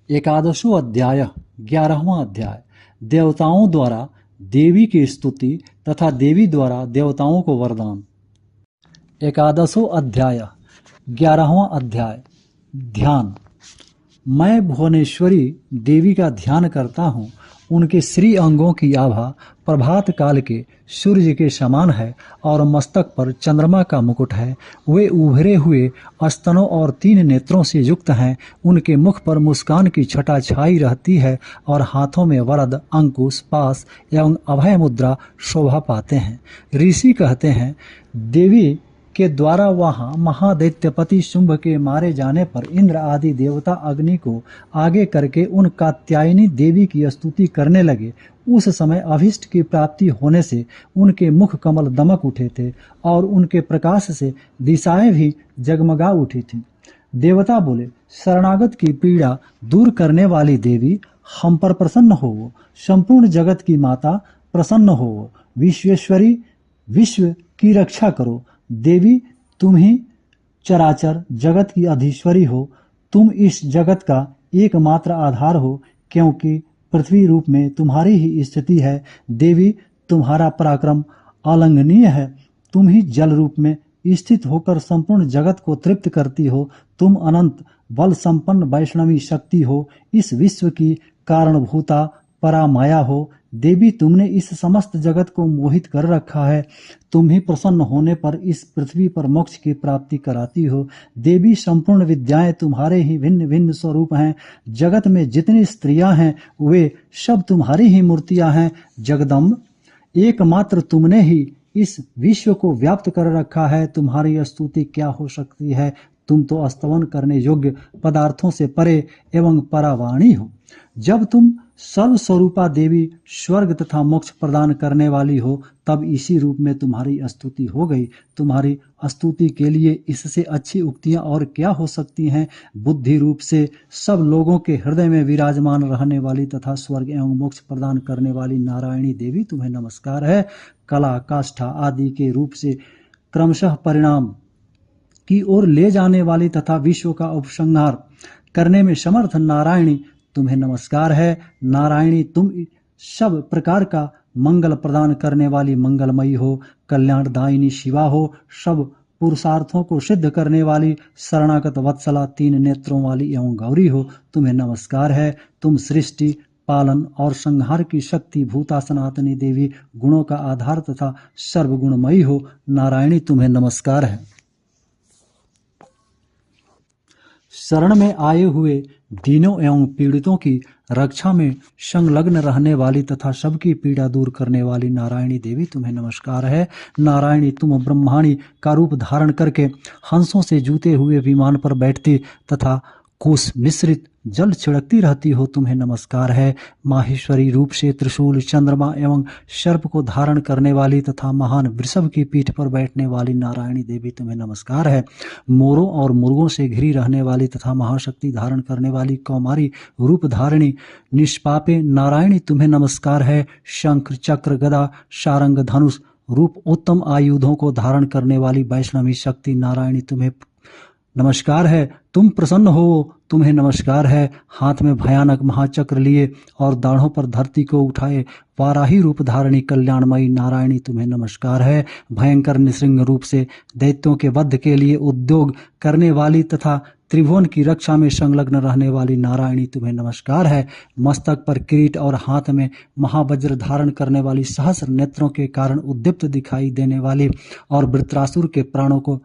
एकादशो अध्याय 11वां अध्याय देवताओं द्वारा देवी की स्तुति तथा देवी द्वारा देवताओं को वरदान। एकादशो अध्याय 11वां अध्याय ध्यान। मैं भुवनेश्वरी देवी का ध्यान करता हूँ। उनके श्री अंगों की आभा प्रभात काल के सूर्य के समान है और मस्तक पर चंद्रमा का मुकुट है। वे उभरे हुए स्तनों और 3 नेत्रों से युक्त हैं। उनके मुख पर मुस्कान की छटा छाई रहती है और हाथों में वरद, अंकुश, पास एवं अभय मुद्रा शोभा पाते हैं। ऋषि कहते हैं, देवी के द्वारा वहां महादैत्यपति शुंभ के मारे जाने पर इंद्र आदि देवता अग्नि को आगे करके उन कात्यायनी देवी की स्तुति करने लगे। उस समय अभीष्ट की प्राप्ति होने से उनके मुख कमल दमक उठे थे और उनके प्रकाश से दिशाएं भी जगमगा उठी थीं। देवता बोले, शरणागत की पीड़ा दूर करने वाली देवी, हम पर प्रसन्न हो। संपूर्ण जगत की माता, प्रसन्न हो। विश्वेश्वरी, विश्व की रक्षा करो। देवी, तुम ही चराचर जगत की अधीश्वरी हो। तुम इस जगत का एकमात्र आधार हो, क्योंकि पृथ्वी रूप में तुम्हारी ही स्थिति है। देवी, तुम्हारा पराक्रम अलंघनीय है। तुम ही जल रूप में स्थित होकर संपूर्ण जगत को तृप्त करती हो। तुम अनंत बल संपन्न वैष्णवी शक्ति हो। इस विश्व की कारणभूता परामाया हो। देवी, तुमने इस समस्त जगत को मोहित कर रखा है। तुम ही प्रसन्न होने पर इस पृथ्वी पर मोक्ष की प्राप्ति कराती हो। देवी, संपूर्ण विद्याएं तुम्हारे ही भिन्न भिन्न स्वरूप हैं। जगत में जितनी स्त्रियां हैं वे सब तुम्हारी ही मूर्तियां हैं। जगदम्ब, एकमात्र तुमने ही इस विश्व को व्याप्त कर रखा है। तुम्हारी स्तुति क्या हो सकती है। तुम तो स्तवन करने योग्य पदार्थों से परे एवं परावाणी हो। जब तुम सर्वस्वरूपा देवी स्वर्ग तथा मोक्ष प्रदान करने वाली हो, तब इसी रूप में तुम्हारी स्तुति हो गई। तुम्हारी स्तुति के लिए इससे अच्छी उक्तियां और क्या हो सकती हैं। बुद्धि रूप से सब लोगों के हृदय में विराजमान रहने वाली तथा स्वर्ग एवं मोक्ष प्रदान करने वाली नारायणी देवी, तुम्हें नमस्कार है। कला, काष्ठा आदि के रूप से क्रमशः परिणाम की ओर ले जाने वाली तथा विश्व का उपसंहार करने में समर्थ नारायणी, तुम्हें नमस्कार है। नारायणी, तुम सब प्रकार का मंगल प्रदान करने वाली मंगलमयी हो। कल्याणदायिनी शिवा हो। सब पुरुषार्थों को सिद्ध करने वाली शरणागत वत्सला, 3 नेत्रों वाली एवं गौरी हो। तुम्हें नमस्कार है। तुम सृष्टि, पालन और संहार की शक्ति भूता सनातनी देवी, गुणों का आधार तथा सर्वगुणमयी हो। नारायणी, तुम्हें नमस्कार है। शरण में आए हुए दीनों एवं पीड़ितों की रक्षा में संलग्न रहने वाली तथा सबकी पीड़ा दूर करने वाली नारायणी देवी, तुम्हें नमस्कार है। नारायणी, तुम ब्रह्माणी का रूप धारण करके हंसों से जूते हुए विमान पर बैठती तथा कुश मिश्रित जल छिड़कती रहती हो। तुम्हें नमस्कार है। माहेश्वरी रूप से त्रिशूल, चंद्रमा एवं सर्प को धारण करने वाली तथा महान वृषभ की पीठ पर बैठने वाली नारायणी देवी, तुम्हें नमस्कार है। मोरों और मुर्गों से घिरी रहने वाली तथा महाशक्ति धारण करने वाली कौमारी रूप धारिणी निष्पापे नारायणी, तुम्हें नमस्कार है। शंख, चक्र, गदा, सारंग, धनुष रूप उत्तम आयुधों को धारण करने वाली वैष्णवी शक्ति नारायणी, तुम्हें नमस्कार है। तुम प्रसन्न हो, तुम्हें नमस्कार है। हाथ में भयानक महाचक्र लिए और दाढ़ों पर धरती को उठाए वाराही रूप धारणी कल्याणमयी नारायणी, तुम्हें नमस्कार है। भयंकर निसृंग रूप से दैत्यों के वध के लिए उद्योग करने वाली तथा त्रिभुवन की रक्षा में संलग्न रहने वाली नारायणी, तुम्हें नमस्कार है। मस्तक पर किरीट और हाथ में महावज्र धारण करने वाली, सहस्र नेत्रों के कारण उद्दीप्त दिखाई देने वाली और वृत्रासुर के प्राणों को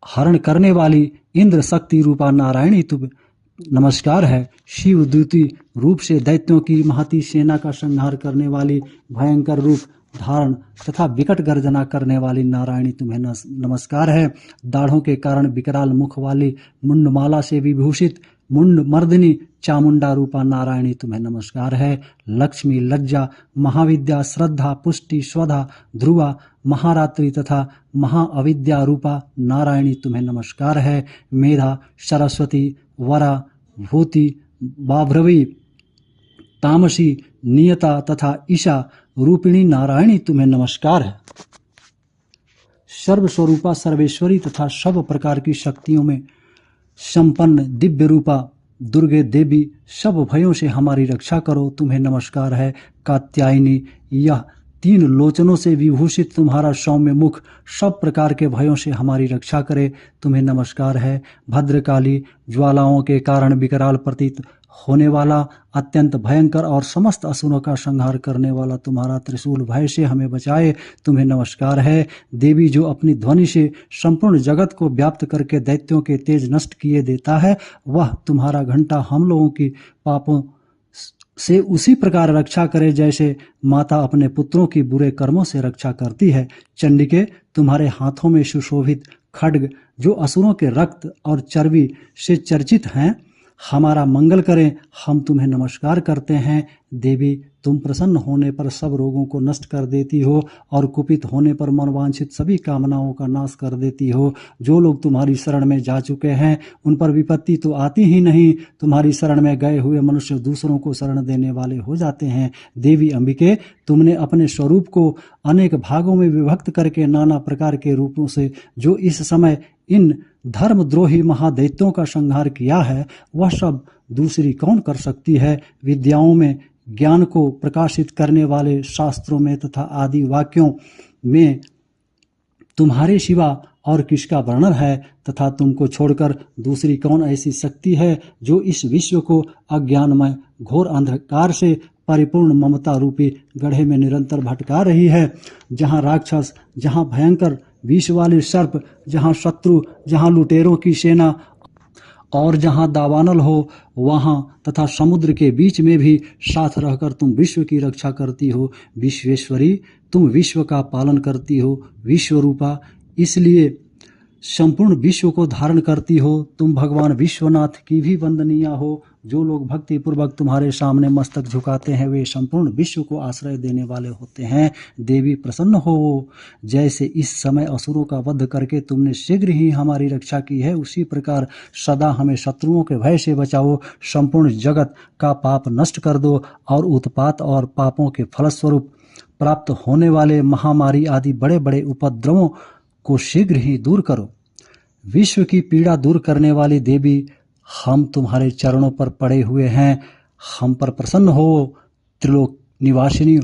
हरण करने वाली इंद्र शक्ति रूपा नारायणी, तुम्हें नमस्कार है। शिव दूती रूप से दैत्यों की महती सेना का संहार करने वाली, भयंकर रूप धारण तथा विकट गर्जना करने वाली नारायणी, तुम्हें नमस्कार है। दाढ़ों के कारण विकराल मुख वाली, मुंडमाला से विभूषित मुंड मर्दिनी चामुंडा रूपा नारायणी, तुम्हें नमस्कार है। लक्ष्मी, लज्जा, महाविद्या, श्रद्धा, पुष्टि, स्वधा, ध्रुवा, महारात्रि तथा महाअविद्या रूपा नारायणी, तुम्हें नमस्कार है। मेधा, सरस्वती, वरा, भूति, बाभ्रवी, तामसी, नियता तथा ईशा रूपिणी नारायणी, तुम्हें नमस्कार है। सर्वस्वरूपा, सर्वेश्वरी तथा सब प्रकार की शक्तियों में संपन्न दिव्य रूपा दुर्गे देवी, सब भयों से हमारी रक्षा करो, तुम्हें नमस्कार है। कात्यायनी, यह 3 लोचनों से विभूषित तुम्हारा सौम्य मुख सब प्रकार के भयों से हमारी रक्षा करे, तुम्हें नमस्कार है। भद्रकाली, ज्वालाओं के कारण विकराल प्रतीत होने वाला, अत्यंत भयंकर और समस्त असुरों का संहार करने वाला तुम्हारा त्रिशूल भय से हमें बचाए, तुम्हें नमस्कार है। देवी, जो अपनी ध्वनि से संपूर्ण जगत को व्याप्त करके दैत्यों के तेज नष्ट किए देता है, वह तुम्हारा घंटा हम लोगों की पापों से उसी प्रकार रक्षा करे जैसे माता अपने पुत्रों की बुरे कर्मों से रक्षा करती है। चंडिके, तुम्हारे हाथों में सुशोभित खड्ग, जो असुरों के रक्त और चर्बी से चर्चित हैं, हमारा मंगल करें, हम तुम्हें नमस्कार करते हैं। देवी, तुम प्रसन्न होने पर सब रोगों को नष्ट कर देती हो और कुपित होने पर मनवांछित सभी कामनाओं का नाश कर देती हो। जो लोग तुम्हारी शरण में जा चुके हैं उन पर विपत्ति तो आती ही नहीं, तुम्हारी शरण में गए हुए मनुष्य दूसरों को शरण देने वाले हो जाते हैं। देवी अंबिके, तुमने अपने स्वरूप को अनेक भागों में विभक्त करके नाना प्रकार के रूपों से जो इस समय इन धर्मद्रोही महादैत्यों का संहार किया है, वह सब दूसरी कौन कर सकती है। विद्याओं में ज्ञान को प्रकाशित करने वाले शास्त्रों में तथा आदि वाक्यों में तुम्हारे सिवा और किसका वर्णन है, तथा तुमको छोड़कर दूसरी कौन ऐसी शक्ति है जो इस विश्व को अज्ञानमय घोर अंधकार से परिपूर्ण ममता रूपी गड्ढे में निरंतर भटका रही है। जहाँ राक्षस, जहाँ भयंकर विष वाले सर्प, जहाँ शत्रु, जहाँ लुटेरों की सेना और जहाँ दावानल हो वहाँ तथा समुद्र के बीच में भी साथ रहकर तुम विश्व की रक्षा करती हो। विश्वेश्वरी, तुम विश्व का पालन करती हो। विश्वरूपा, इसलिए संपूर्ण विश्व को धारण करती हो। तुम भगवान विश्वनाथ की भी वंदनीय हो। जो लोग भक्ति पूर्वक तुम्हारे सामने मस्तक झुकाते हैं वे संपूर्ण विश्व को आश्रय देने वाले होते हैं। देवी, प्रसन्न हो। जैसे इस समय असुरों का वध करके तुमने शीघ्र ही हमारी रक्षा की है, उसी प्रकार सदा हमें शत्रुओं के भय से बचाओ। संपूर्ण जगत का पाप नष्ट कर दो और उत्पात और पापों के फलस्वरूप प्राप्त होने वाले महामारी आदि बड़े बड़े उपद्रवों को शीघ्र ही दूर करो। विश्व की पीड़ा दूर करने वाली देवी, हम तुम्हारे चरणों पर पड़े हुए हैं, हम पर प्रसन्न हो। त्रिलोक निवासिनी,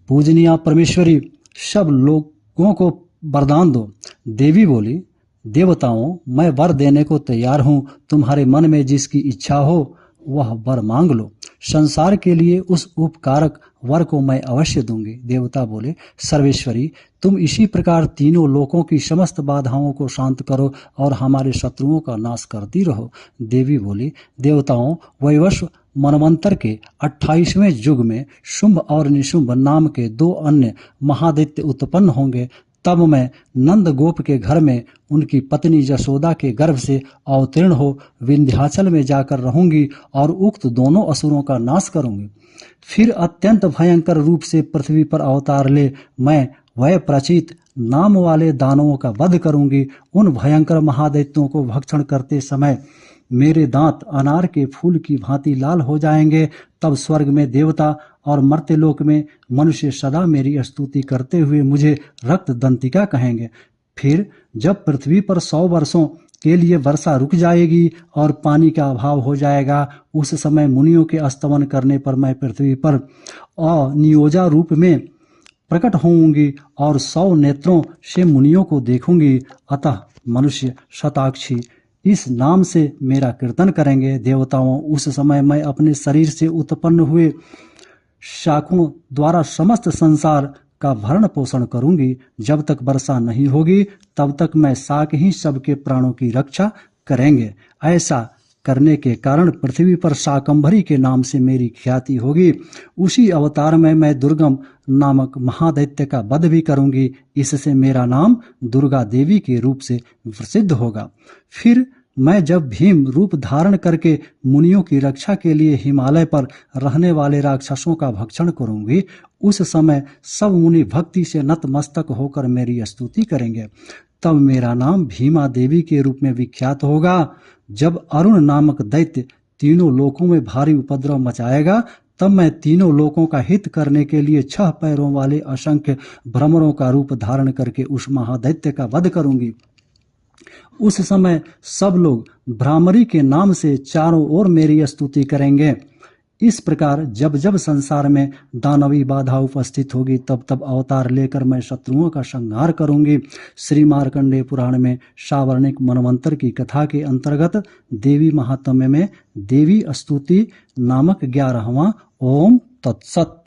पूजनीय परमेश्वरी, सब लोगों को वरदान दो। देवी बोली, देवताओं, मैं वर देने को तैयार हूँ, तुम्हारे मन में जिसकी इच्छा हो वह वर मांग लो। संसार के लिए उस उपकारक वर को मैं अवश्य दूंगी। देवता बोले, सर्वेश्वरी, तुम इसी प्रकार तीनों लोकों की समस्त बाधाओं को शांत करो और हमारे शत्रुओं का नाश करती रहो। देवी बोली, देवताओं, वैवस्व मनवंतर के 28वें युग में शुंभ और निशुंभ नाम के 2 अन्य महादैत्य उत्पन्न होंगे। तब मैं नंद गोप के घर में उनकी पत्नी यशोदा के गर्भ से अवतीर्ण हो विंध्याचल में जाकर रहूंगी और उक्त दोनों असुरों का नाश करूंगी। फिर अत्यंत भयंकर रूप से पृथ्वी पर अवतार ले मैं वह प्रचित नाम वाले दानवों का वध करूंगी। उन भयंकर महादैत्यों को भक्षण करते समय मेरे दांत अनार के फूल की भांति लाल हो जाएंगे। तब स्वर्ग में देवता और मर्त्यलोक में मनुष्य सदा मेरी स्तुति करते हुए मुझे रक्त दंतिका कहेंगे। फिर जब पृथ्वी पर 100 वर्षों के लिए वर्षा रुक जाएगी और पानी का अभाव हो जाएगा, उस समय मुनियों के स्तवन करने पर मैं पृथ्वी पर अनियोजा रूप में प्रकट होऊंगी और 100 नेत्रों से मुनियों को देखूंगी। अतः मनुष्य शताक्षी इस नाम से मेरा कीर्तन करेंगे। देवताओं, उस समय मैं अपने शरीर से उत्पन्न हुए शाखों द्वारा समस्त संसार का भरण पोषण करूंगी। जब तक वर्षा नहीं होगी तब तक मैं शाक ही सबके प्राणों की रक्षा करेंगे। ऐसा करने के कारण पृथ्वी पर शाकंभरी के नाम से मेरी ख्याति होगी। उसी अवतार में मैं दुर्गम नामक महादैत्य का वध भी करूंगी। इससे मेरा नाम दुर्गा देवी के रूप से प्रसिद्ध होगा। फिर मैं जब भीम रूप धारण करके मुनियों की रक्षा के लिए हिमालय पर रहने वाले राक्षसों का भक्षण करूंगी, उस समय सब मुनि भक्ति से नतमस्तक होकर मेरी स्तुति करेंगे। तब मेरा नाम भीमा देवी के रूप में विख्यात होगा। जब अरुण नामक दैत्य तीनों लोकों में भारी उपद्रव मचाएगा, तब मैं तीनों लोकों का हित करने के लिए 6 पैरों वाले असंख्य भ्रमरों का रूप धारण करके उस महादैत्य का वध करूंगी। उस समय सब लोग भ्रामरी के नाम से चारों ओर मेरी स्तुति करेंगे। इस प्रकार जब जब संसार में दानवी बाधा उपस्थित होगी तब तब अवतार लेकर मैं शत्रुओं का संहार करूंगी। श्री मार्कंडेय पुराण में सावर्णिक मनवंतर की कथा के अंतर्गत देवी महात्म्य में देवी स्तुति नामक 11वां ओम तत्सत।